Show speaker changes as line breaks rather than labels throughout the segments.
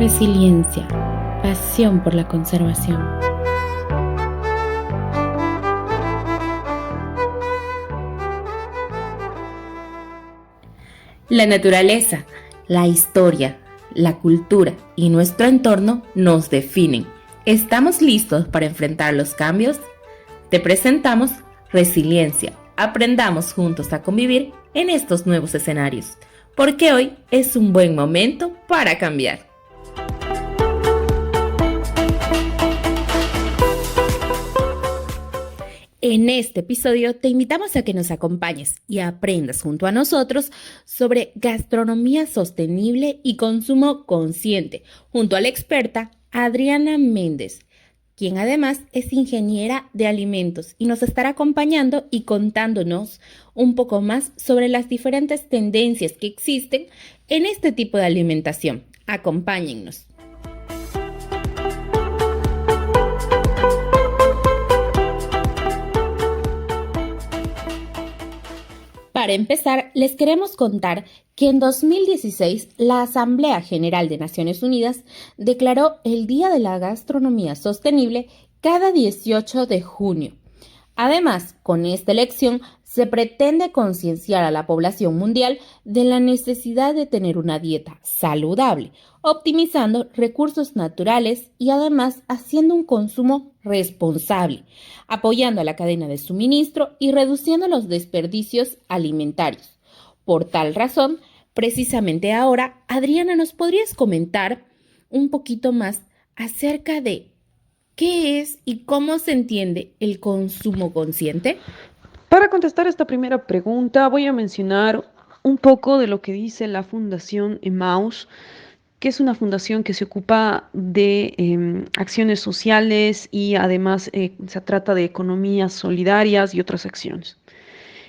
Resiliencia, pasión por la conservación. La naturaleza, la historia, la cultura y nuestro entorno nos definen. ¿Estamos listos para enfrentar los cambios? Te presentamos Resiliencia. Aprendamos juntos a convivir en estos nuevos escenarios, porque hoy es un buen momento para cambiar. En este episodio te invitamos a que nos acompañes y aprendas junto a nosotros sobre gastronomía sostenible y consumo consciente, junto a la experta Adriana Méndez, quien además es ingeniera de alimentos y nos estará acompañando y contándonos un poco más sobre las diferentes tendencias que existen en este tipo de alimentación. Acompáñennos. Para empezar, les queremos contar que en 2016 la Asamblea General de Naciones Unidas declaró el Día de la Gastronomía Sostenible cada 18 de junio. Además, con esta elección se pretende concienciar a la población mundial de la necesidad de tener una dieta saludable, optimizando recursos naturales y además haciendo un consumo responsable, apoyando a la cadena de suministro y reduciendo los desperdicios alimentarios. Por tal razón, precisamente ahora, Adriana, ¿nos podrías comentar un poquito más acerca de qué es y cómo se entiende el consumo consciente?
Para contestar esta primera pregunta, voy a mencionar un poco de lo que dice la Fundación Emmaus, que es una fundación que se ocupa de acciones sociales y además se trata de economías solidarias y otras acciones.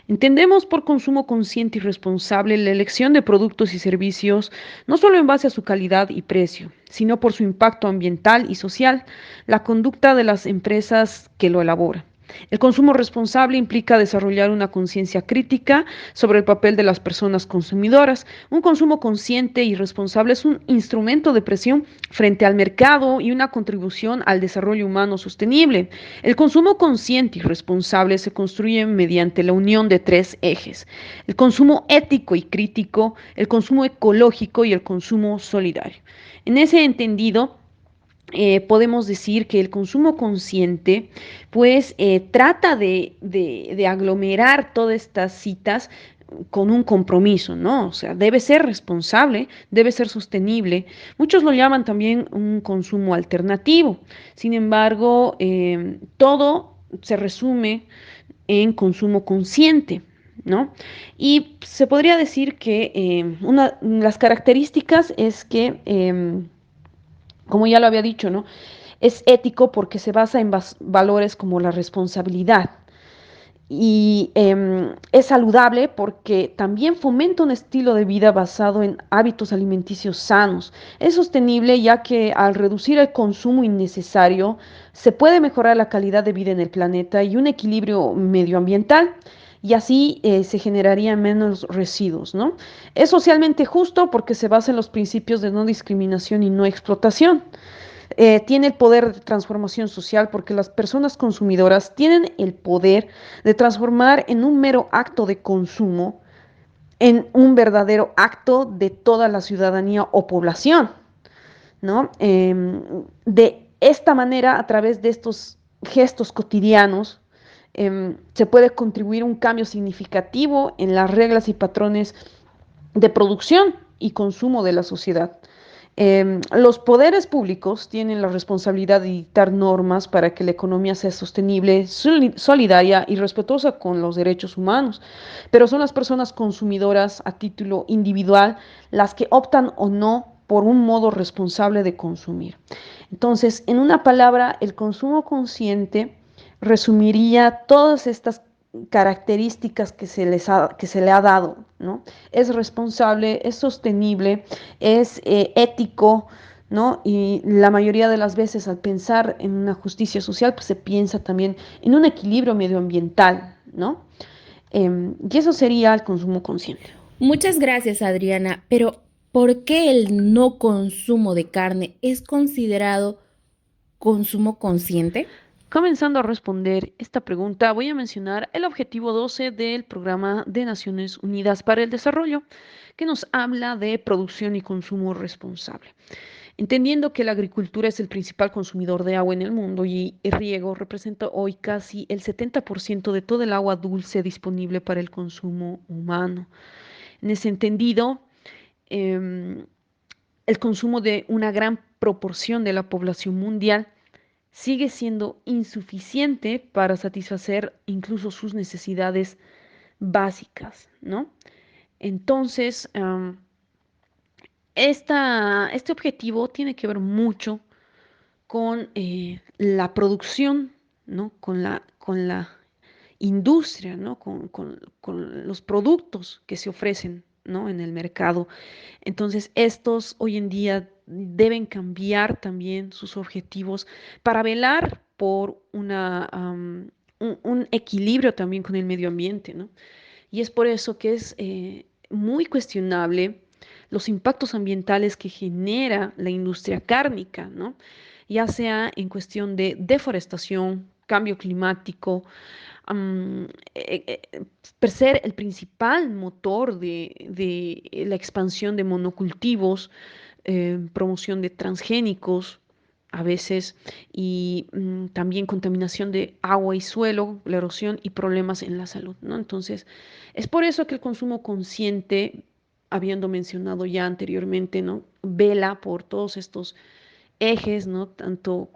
Entendemos por consumo consciente y responsable la elección de productos y servicios no solo en base a su calidad y precio, sino por su impacto ambiental y social, la conducta de las empresas que lo elaboran. El consumo responsable implica desarrollar una conciencia crítica sobre el papel de las personas consumidoras. Un consumo consciente y responsable es un instrumento de presión frente al mercado y una contribución al desarrollo humano sostenible. El consumo consciente y responsable se construye mediante la unión de tres ejes: el consumo ético y crítico, el consumo ecológico y el consumo solidario. En ese entendido, podemos decir que el consumo consciente pues trata de aglomerar todas estas citas con un compromiso, ¿no? O sea, debe ser responsable, debe ser sostenible. Muchos lo llaman también un consumo alternativo. Sin embargo, todo se resume en consumo consciente, ¿no? Y se podría decir que una de las características es que como ya lo había dicho, ¿no? Es ético porque se basa en valores como la responsabilidad. Y es saludable porque también fomenta un estilo de vida basado en hábitos alimenticios sanos. Es sostenible ya que al reducir el consumo innecesario se puede mejorar la calidad de vida en el planeta y un equilibrio medioambiental. Y así se generarían menos residuos, ¿no? Es socialmente justo porque se basa en los principios de no discriminación y no explotación. Tiene el poder de transformación social porque las personas consumidoras tienen el poder de transformar en un mero acto de consumo en un verdadero acto de toda la ciudadanía o población, ¿no? De esta manera, a través de estos gestos cotidianos, se puede contribuir a un cambio significativo en las reglas y patrones de producción y consumo de la sociedad. Los poderes públicos tienen la responsabilidad de dictar normas para que la economía sea sostenible, solidaria y respetuosa con los derechos humanos, pero son las personas consumidoras a título individual las que optan o no por un modo responsable de consumir. Entonces, en una palabra, el consumo consciente resumiría todas estas características que se le ha dado, ¿no? Es responsable, es sostenible, es ético, ¿no? Y la mayoría de las veces al pensar en una justicia social, pues se piensa también en un equilibrio medioambiental, ¿no? Y eso sería el consumo consciente.
Muchas gracias, Adriana, pero ¿Por qué el no consumo de carne es considerado consumo consciente?
Comenzando a responder esta pregunta, voy a mencionar el objetivo 12 del Programa de Naciones Unidas para el Desarrollo, que nos habla de producción y consumo responsable. Entendiendo que la agricultura es el principal consumidor de agua en el mundo y el riego representa hoy casi el 70% de todo el agua dulce disponible para el consumo humano. En ese entendido, em, el consumo de una gran proporción de la población mundial sigue siendo insuficiente para satisfacer incluso sus necesidades básicas, ¿no? Entonces, este objetivo tiene que ver mucho con la producción, ¿no? Con la industria, ¿no? Con los productos que se ofrecen, ¿no? En el mercado. Entonces, estos hoy en día deben cambiar también sus objetivos para velar por un equilibrio también con el medio ambiente, ¿no? Y es por eso que es muy cuestionable los impactos ambientales que genera la industria cárnica, ¿no? Ya sea en cuestión de deforestación, cambio climático, am, per ser el principal motor de la expansión de monocultivos, promoción de transgénicos a veces, y también contaminación de agua y suelo, la erosión y problemas en la salud, ¿no? Entonces, es por eso que el consumo consciente, habiendo mencionado ya anteriormente, ¿no? Vela por todos estos ejes, ¿no? Tanto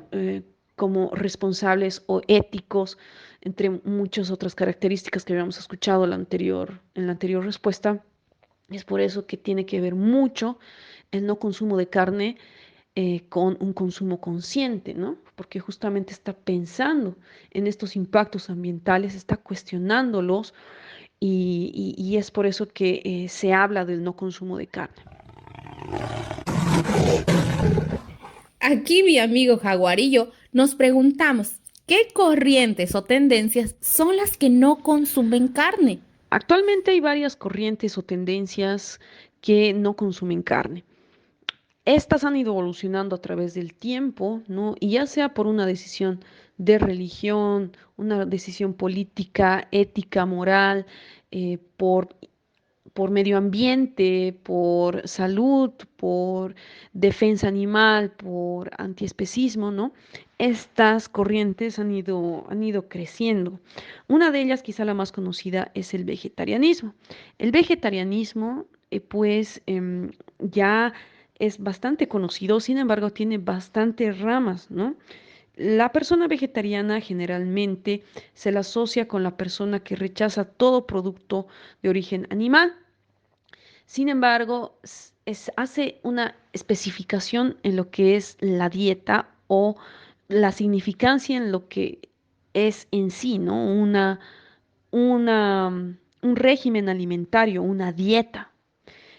como responsables o éticos, entre muchas otras características que habíamos escuchado en la anterior respuesta. Es por eso que tiene que ver mucho el no consumo de carne con un consumo consciente, ¿no? Porque justamente está pensando en estos impactos ambientales, está cuestionándolos y es por eso que se habla del no consumo de carne.
Aquí mi amigo Jaguarillo nos preguntamos, ¿qué corrientes o tendencias son las que no consumen carne?
Actualmente hay varias corrientes o tendencias que no consumen carne. Estas han ido evolucionando a través del tiempo, ¿no? Y ya sea por una decisión de religión, una decisión política, ética, moral, por medio ambiente, por salud, por defensa animal, por antiespecismo, ¿no? Estas corrientes han ido creciendo. Una de ellas, quizá la más conocida, es el vegetarianismo. El vegetarianismo, pues, ya es bastante conocido, sin embargo, tiene bastantes ramas, ¿no? La persona vegetariana generalmente se la asocia con la persona que rechaza todo producto de origen animal. Sin embargo, hace una especificación en lo que es la dieta o la significancia en lo que es en sí, ¿no? Un régimen alimentario, una dieta.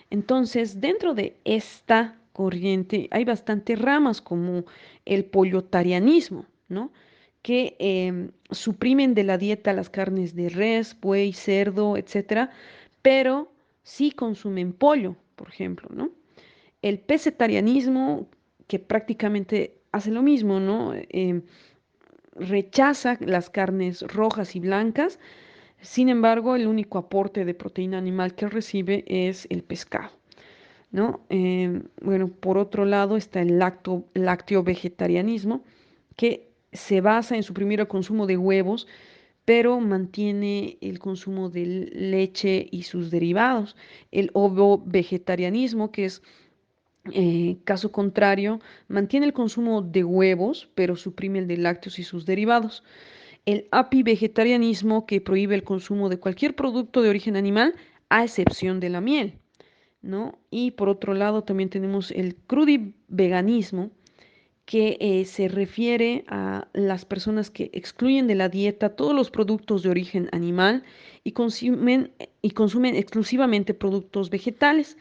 Entonces, dentro de esta corriente hay bastantes ramas como el pollotarianismo, ¿no? Que suprimen de la dieta las carnes de res, buey, cerdo, etcétera, pero sí consumen pollo, por ejemplo, ¿no? El pesetarianismo, que prácticamente hace lo mismo, ¿no? Rechaza las carnes rojas y blancas, sin embargo, el único aporte de proteína animal que recibe es el pescado, ¿no? Bueno, por otro lado está el lácteo vegetarianismo, que se basa en suprimir el consumo de huevos, pero mantiene el consumo de leche y sus derivados. El ovo vegetarianismo, que es caso contrario, mantiene el consumo de huevos, pero suprime el de lácteos y sus derivados. El apivegetarianismo, que prohíbe el consumo de cualquier producto de origen animal, a excepción de la miel, ¿no? Y por otro lado también tenemos el crudiveganismo, que se refiere a las personas que excluyen de la dieta todos los productos de origen animal y consumen exclusivamente productos vegetales,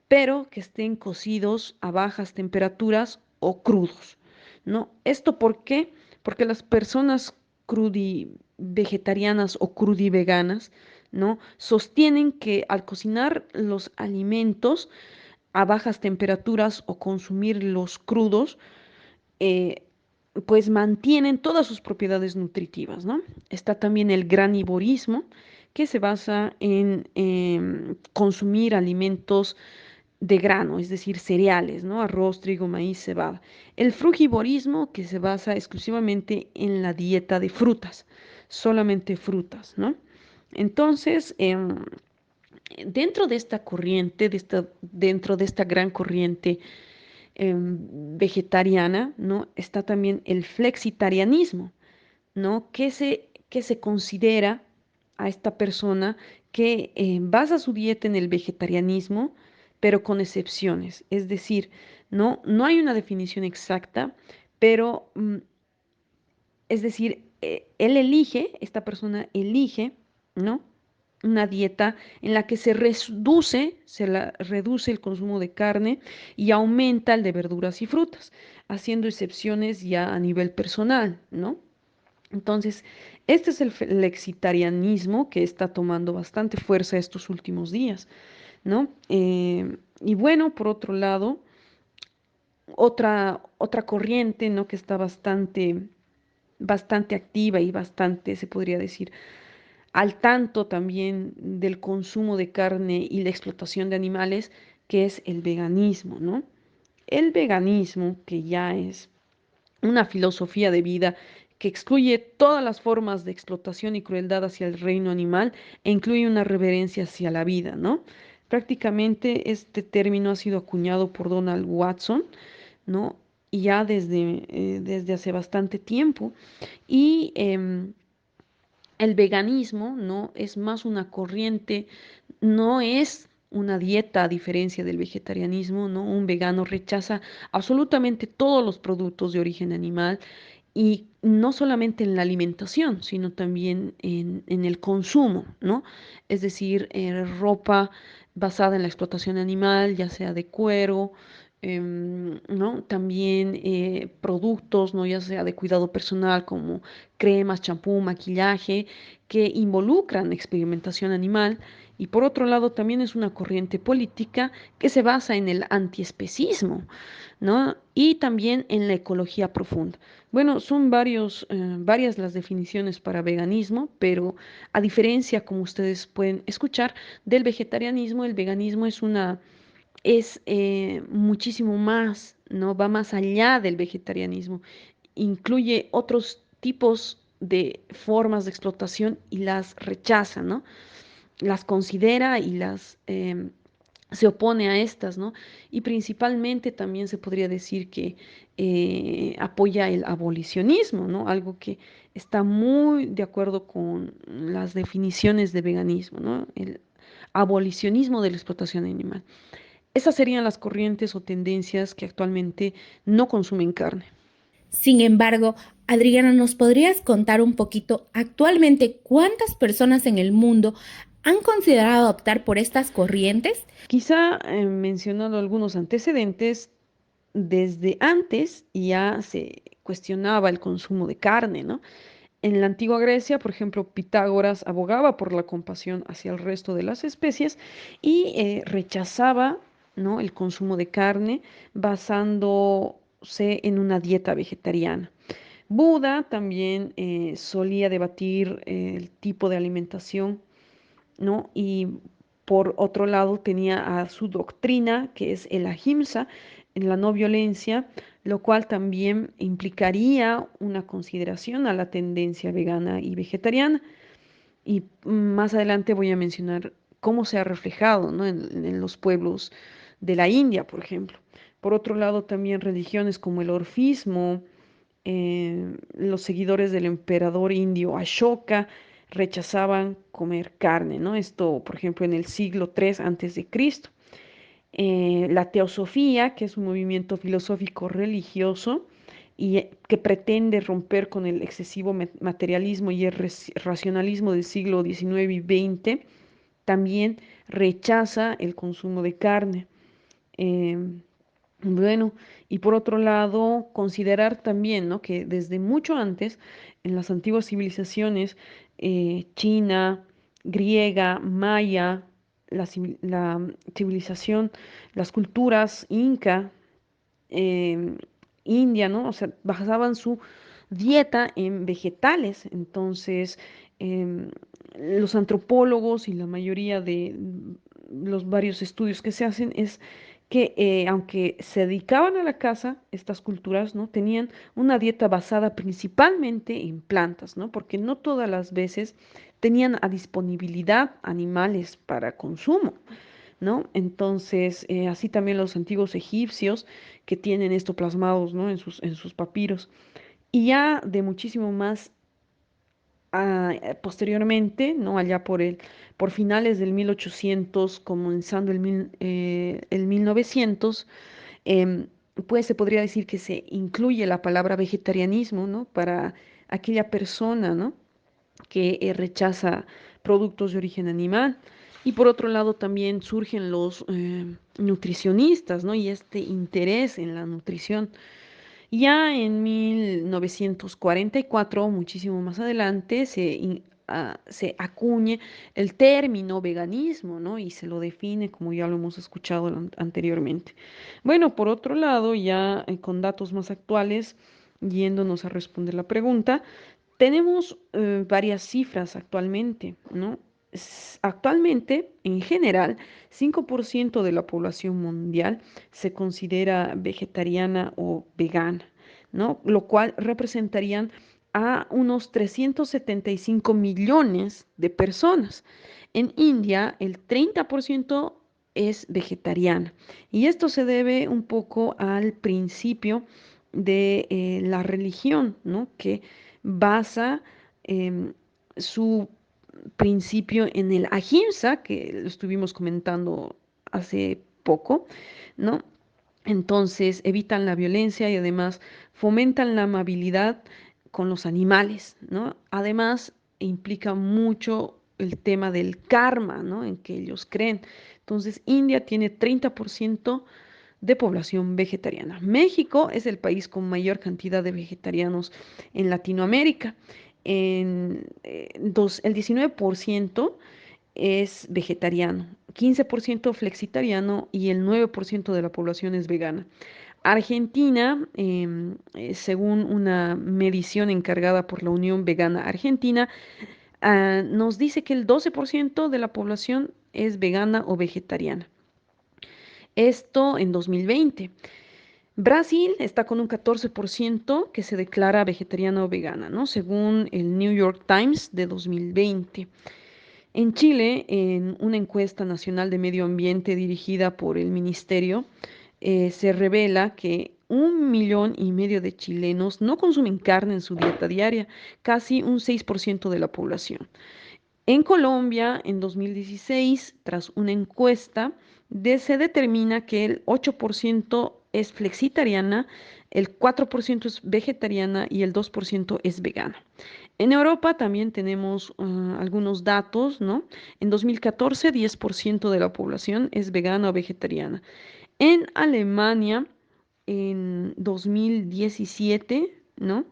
pero que estén cocidos a bajas temperaturas o crudos, ¿no? ¿Esto por qué? Porque las personas crudivegetarianas o crudiveganas, ¿no? Sostienen que al cocinar los alimentos, a bajas temperaturas o consumirlos crudos, eh, pues mantienen todas sus propiedades nutritivas, ¿no? Está también el granivorismo, que se basa en consumir alimentos de grano, es decir, cereales, ¿no? Arroz, trigo, maíz, cebada. El frugivorismo, que se basa exclusivamente en la dieta de frutas, solamente frutas, ¿no? Entonces, dentro de esta corriente, dentro de esta gran corriente vegetariana, ¿no? Está también el flexitarianismo, ¿no? Que se considera a esta persona que basa su dieta en el vegetarianismo, pero con excepciones. Es decir, no hay una definición exacta, pero es decir, esta persona elige, ¿no? Una dieta en la que se reduce el consumo de carne y aumenta el de verduras y frutas, haciendo excepciones ya a nivel personal, ¿no? Entonces, este es el flexitarianismo que está tomando bastante fuerza estos últimos días, ¿no? Y bueno, por otro lado, otra corriente, ¿no? Que está bastante activa y bastante, se podría decir, al tanto también del consumo de carne y la explotación de animales, que es el veganismo, ¿no? El veganismo, que ya es una filosofía de vida que excluye todas las formas de explotación y crueldad hacia el reino animal e incluye una reverencia hacia la vida, ¿no? Prácticamente este término ha sido acuñado por Donald Watson, ¿no? Y ya desde hace bastante tiempo. Y el veganismo, ¿no? Es más una corriente, no es una dieta a diferencia del vegetarianismo, ¿no? Un vegano rechaza absolutamente todos los productos de origen animal y no solamente en la alimentación, sino también en el consumo, ¿no? Es decir, ropa basada en la explotación animal, ya sea de cuero, ¿no? También productos, ¿no? Ya sea de cuidado personal como cremas, champú, maquillaje, que involucran experimentación animal. Y por otro lado, también es una corriente política que se basa en el antiespecismo, ¿no? Y también en la ecología profunda. Bueno, son varias las definiciones para veganismo, pero a diferencia, como ustedes pueden escuchar, del vegetarianismo, el veganismo es muchísimo más, ¿no? Va más allá del vegetarianismo, incluye otros tipos de formas de explotación y las rechaza, ¿no? Las considera y se opone a estas, ¿no? Y principalmente también se podría decir que apoya el abolicionismo, ¿no? Algo que está muy de acuerdo con las definiciones de veganismo, ¿no? El abolicionismo de la explotación animal. Esas serían las corrientes o tendencias que actualmente no consumen carne.
Sin embargo, Adriana, ¿nos podrías contar un poquito actualmente cuántas personas en el mundo han considerado optar por estas corrientes?
Quizá mencionando algunos antecedentes, desde antes ya se cuestionaba el consumo de carne, ¿no? En la antigua Grecia, por ejemplo, Pitágoras abogaba por la compasión hacia el resto de las especies y rechazaba, ¿no? El consumo de carne basándose en una dieta vegetariana. Buda también solía debatir el tipo de alimentación, ¿no? Y por otro lado tenía a su doctrina, que es el ahimsa, en la no violencia, lo cual también implicaría una consideración a la tendencia vegana y vegetariana. Y más adelante voy a mencionar cómo se ha reflejado, ¿no? en los pueblos de la India, por ejemplo. Por otro lado, también religiones como el orfismo, los seguidores del emperador indio Ashoka rechazaban comer carne, ¿no? Esto, por ejemplo, en el siglo III antes de Cristo. La teosofía, que es un movimiento filosófico religioso y que pretende romper con el excesivo materialismo y el racionalismo del siglo XIX y XX, también rechaza el consumo de carne. Em, bueno, y por otro lado, considerar también, ¿no? Que desde mucho antes, en las antiguas civilizaciones, China, griega, maya, la civilización, las culturas inca, eh, india, ¿no? O sea, basaban su dieta en vegetales. Entonces, em, los antropólogos y la mayoría de los varios estudios que se hacen es que aunque se dedicaban a la caza, estas culturas, ¿no? Tenían una dieta basada principalmente en plantas, ¿no? Porque no todas las veces tenían a disponibilidad animales para consumo. ¿No? Entonces, así también los antiguos egipcios que tienen esto plasmados, ¿no? En sus papiros. Y ya de muchísimo más posteriormente, ¿no? Allá por finales del 1800, comenzando el 1900, em, pues se podría decir que se incluye la palabra vegetarianismo, ¿no? Para aquella persona, ¿no? Que rechaza productos de origen animal. Y por otro lado también surgen los nutricionistas, ¿no? Y este interés en la nutrición. Ya en 1944, muchísimo más adelante, se acuñe el término veganismo, ¿no? Y se lo define como ya lo hemos escuchado anteriormente. Bueno, por otro lado, ya con datos más actuales, yéndonos a responder la pregunta, tenemos varias cifras actualmente, ¿no? Actualmente, en general, 5% de la población mundial se considera vegetariana o vegana, ¿no? Lo cual representarían a unos 375 millones de personas. En India, el 30% es vegetariana. Y esto se debe un poco al principio de la religión, ¿no? Que basa em, su principio en el ahimsa, que lo estuvimos comentando hace poco, ¿no? Entonces evitan la violencia y además fomentan la amabilidad con los animales, ¿no? Además implica mucho el tema del karma, ¿no? En que ellos creen. Entonces India tiene 30% de población vegetariana. México es el país con mayor cantidad de vegetarianos en Latinoamérica. El 19% es vegetariano, 15% flexitariano y el 9% de la población es vegana. Argentina, según una medición encargada por la Unión Vegana Argentina, nos dice que el 12% de la población es vegana o vegetariana. Esto en 2020. Brasil está con un 14% que se declara vegetariana o vegana, ¿no? Según el New York Times de 2020. En Chile, en una encuesta nacional de medio ambiente dirigida por el ministerio, se revela que 1,5 millones de chilenos no consumen carne en su dieta diaria, casi un 6% de la población. En Colombia, en 2016, tras una encuesta, se determina que el 8% es flexitariana, el 4% es vegetariana y el 2% es vegana. En Europa también tenemos algunos datos, ¿no? En 2014, 10% de la población es vegana o vegetariana. En Alemania, en 2017, ¿no?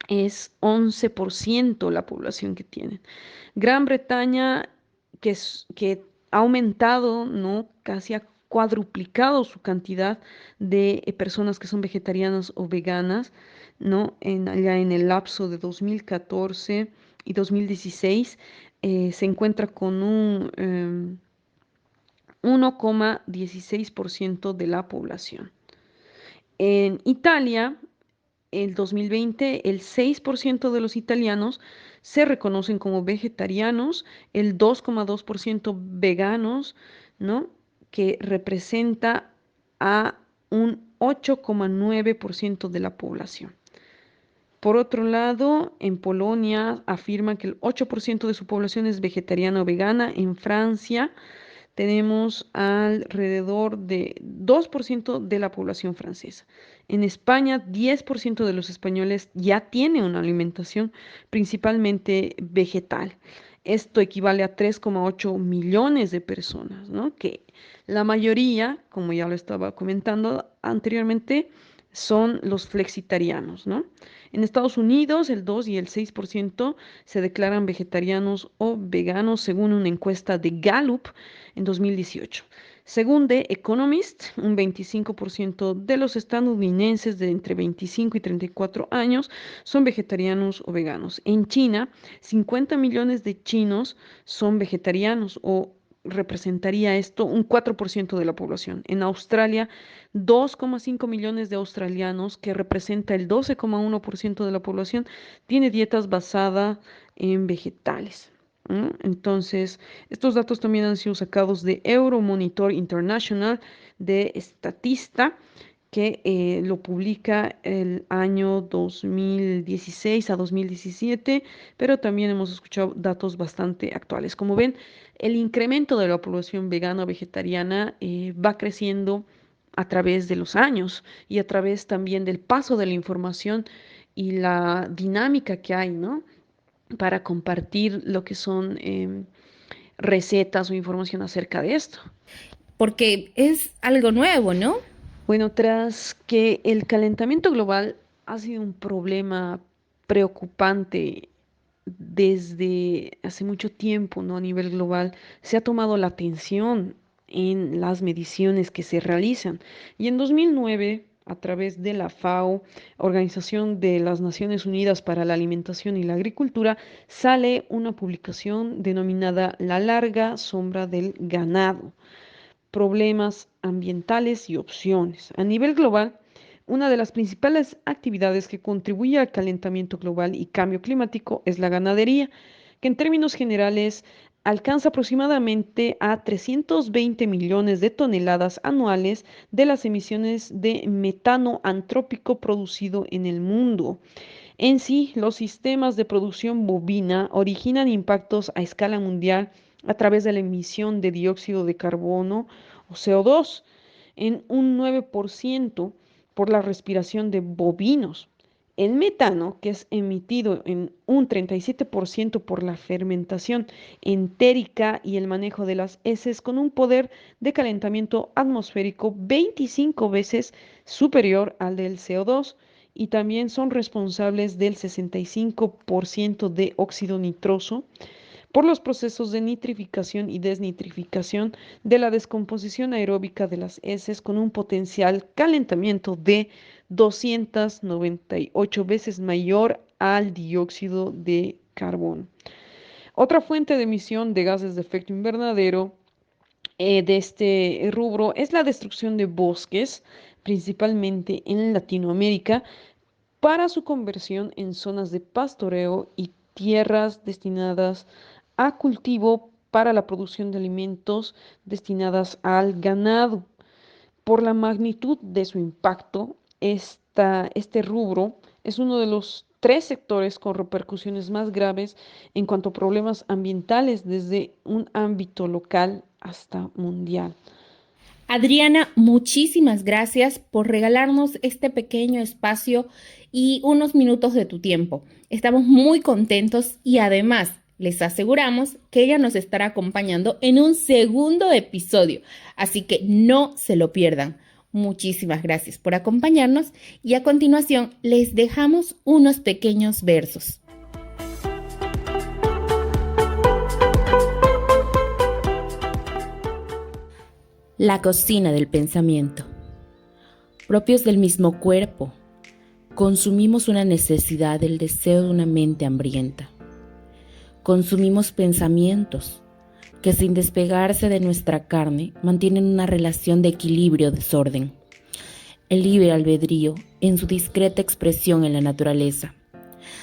Es 11% la población que tienen. Gran Bretaña, que ha aumentado, ¿no? Casi ha cuadruplicado su cantidad de personas que son vegetarianas o veganas, ¿no? Allá en el lapso de 2014 y 2016 se encuentra con un 1,16% de la población. En Italia, el 2020, el 6% de los italianos se reconocen como vegetarianos, el 2,2% veganos, ¿no? Que representa a un 8,9% de la población. Por otro lado, en Polonia afirman que el 8% de su población es vegetariana o vegana. En Francia tenemos alrededor de 2% de la población francesa. En España, 10% de los españoles ya tiene una alimentación principalmente vegetal. Esto equivale a 3,8 millones de personas, ¿no? Que la mayoría, como ya lo estaba comentando anteriormente, son los flexitarianos, ¿no? En Estados Unidos, el 2 y el 6% se declaran vegetarianos o veganos según una encuesta de Gallup en 2018. Según The Economist, un 25% de los estadounidenses de entre 25 y 34 años son vegetarianos o veganos. En China, 50 millones de chinos son vegetarianos o representaría esto un 4% de la población. En Australia, 2,5 millones de australianos, que representa el 12,1% de la población, tiene dietas basadas en vegetales. Entonces, estos datos también han sido sacados de Euromonitor International de Statista, que lo publica el año 2016 a 2017, pero también hemos escuchado datos bastante actuales. Como ven, el incremento de la población vegana o vegetariana va creciendo a través de los años y a través también del paso de la información y la dinámica que hay, ¿no? Para compartir lo que son recetas o información acerca de esto.
Porque es algo nuevo, ¿no?
Bueno, tras que el calentamiento global ha sido un problema preocupante desde hace mucho tiempo, ¿no? A nivel global, se ha tomado la atención en las mediciones que se realizan. Y en 2009, a través de la FAO, Organización de las Naciones Unidas para la Alimentación y la Agricultura, sale una publicación denominada La larga sombra del ganado, problemas ambientales y opciones. A nivel global, una de las principales actividades que contribuye al calentamiento global y cambio climático es la ganadería, que en términos generales alcanza aproximadamente a 320 millones de toneladas anuales de las emisiones de metano antrópico producido en el mundo. En sí, los sistemas de producción bovina originan impactos a escala mundial a través de la emisión de dióxido de carbono o CO2 en un 9% por la respiración de bovinos. El metano, que es emitido en un 37% por la fermentación entérica y el manejo de las heces, con un poder de calentamiento atmosférico 25 veces superior al del CO2, y también son responsables del 65% de óxido nitroso por los procesos de nitrificación y desnitrificación de la descomposición aeróbica de las heces, con un potencial calentamiento de 298 veces mayor al dióxido de carbono. Otra fuente de emisión de gases de efecto invernadero de este rubro es la destrucción de bosques, principalmente en Latinoamérica, para su conversión en zonas de pastoreo y tierras destinadas a cultivo para la producción de alimentos destinadas al ganado. Por la magnitud de su impacto, este rubro es uno de los tres sectores con repercusiones más graves en cuanto a problemas ambientales, desde un ámbito local hasta mundial.
Adriana, muchísimas gracias por regalarnos este pequeño espacio y unos minutos de tu tiempo. Estamos muy contentos y además les aseguramos que ella nos estará acompañando en un segundo episodio, así que no se lo pierdan. Muchísimas gracias por acompañarnos y a continuación les dejamos unos pequeños versos. La cocina del pensamiento. Propios del mismo cuerpo, consumimos una necesidad del deseo de una mente hambrienta. Consumimos pensamientos que sin despegarse de nuestra carne mantienen una relación de equilibrio o desorden. El libre albedrío en su discreta expresión en la naturaleza.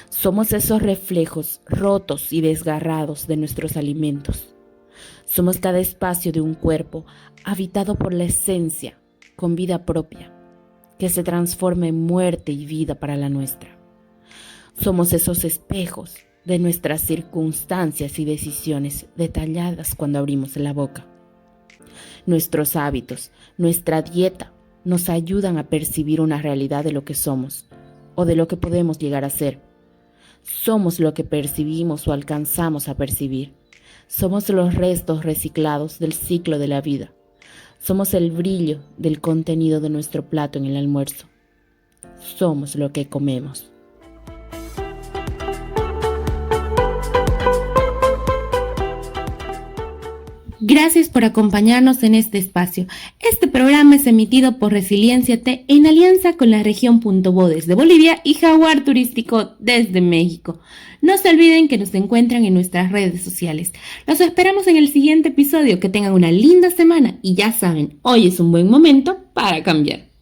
Somos esos reflejos rotos y desgarrados de nuestros alimentos. Somos cada espacio de un cuerpo habitado por la esencia, con vida propia, que se transforma en muerte y vida para la nuestra. Somos esos espejos de nuestras circunstancias y decisiones detalladas cuando abrimos la boca. Nuestros hábitos, nuestra dieta, nos ayudan a percibir una realidad de lo que somos o de lo que podemos llegar a ser. Somos lo que percibimos o alcanzamos a percibir. Somos los restos reciclados del ciclo de la vida. Somos el brillo del contenido de nuestro plato en el almuerzo. somos lo que comemos. Gracias por acompañarnos en este espacio. Este programa es emitido por Resilienciate en alianza con la región Punto Bo desde Bolivia y Jaguar Turístico desde México. No se olviden que nos encuentran en nuestras redes sociales. Los esperamos en el siguiente episodio. Que tengan una linda semana y ya saben, hoy es un buen momento para cambiar.